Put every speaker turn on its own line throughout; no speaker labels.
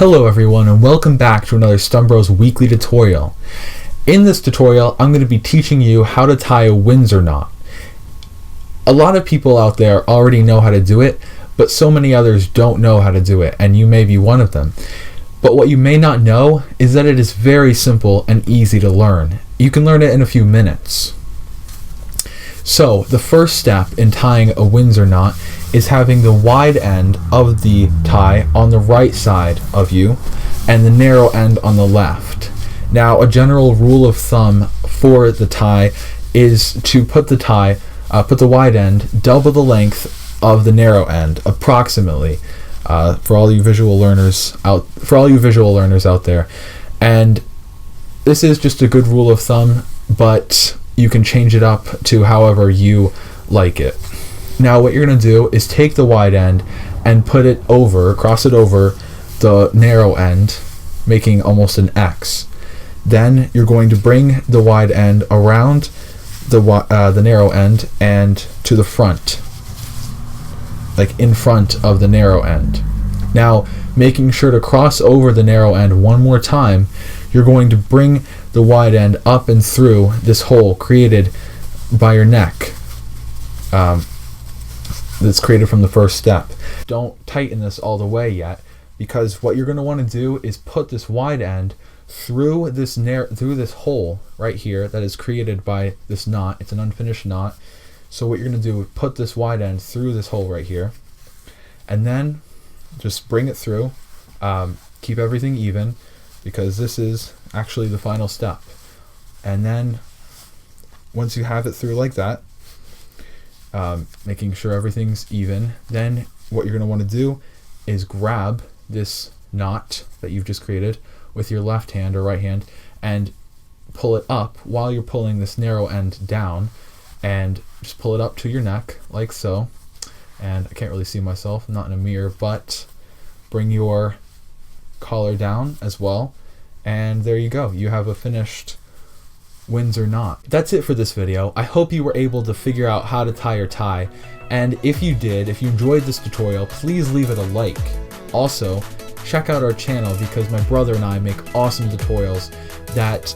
Hello everyone and welcome back to another Stumbros weekly tutorial. In this tutorial I'm going to be teaching you how to tie a Windsor knot. A lot of people out there already know how to do it, but so many others don't know how to do it, and you may be one of them. But what you may not know is that it is very simple and easy to learn. You can learn it in a few minutes. So the first step in tying a Windsor knot is having the wide end of the tie on the right side of you and the narrow end on the left. Now, a general rule of thumb for the tie is to put the wide end double the length of the narrow end, approximately, for all you visual learners out there. And this is just a good rule of thumb, but you can change it up to however you like it. Now what you're going to do is take the wide end and cross it over the narrow end, making almost an X. Then you're going to bring the wide end around the narrow end and to the front, like in front of the narrow end. Now, making sure to cross over the narrow end one more time, you're going to bring the wide end up and through this hole created by your neck. That's created from the first step. Don't tighten this all the way yet, because what you're going to want to do is put this wide end through this hole right here that is created by this knot. It's an unfinished knot. So what you're going to do is put this wide end through this hole right here, and then just bring it through. Keep everything even, because this is actually the final step. And then once you have it through like that, making sure everything's even, then what you're going to want to do is grab this knot that you've just created with your left hand or right hand and pull it up while you're pulling this narrow end down, and just pull it up to your neck like so. And I can't really see myself, I'm not in a mirror, but bring your collar down as well, and there you go. You have a finished Windsor knot. That's it for this video. I hope you were able to figure out how to tie your tie, and if you enjoyed this tutorial, please leave it a like. Also, check out our channel, because my brother and I make awesome tutorials that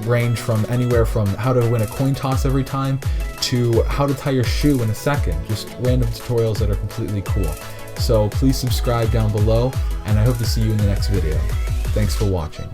range from anywhere from how to win a coin toss every time to how to tie your shoe in a second. Just random tutorials that are completely cool. So please subscribe down below, and I hope to see you in the next video. Thanks for watching.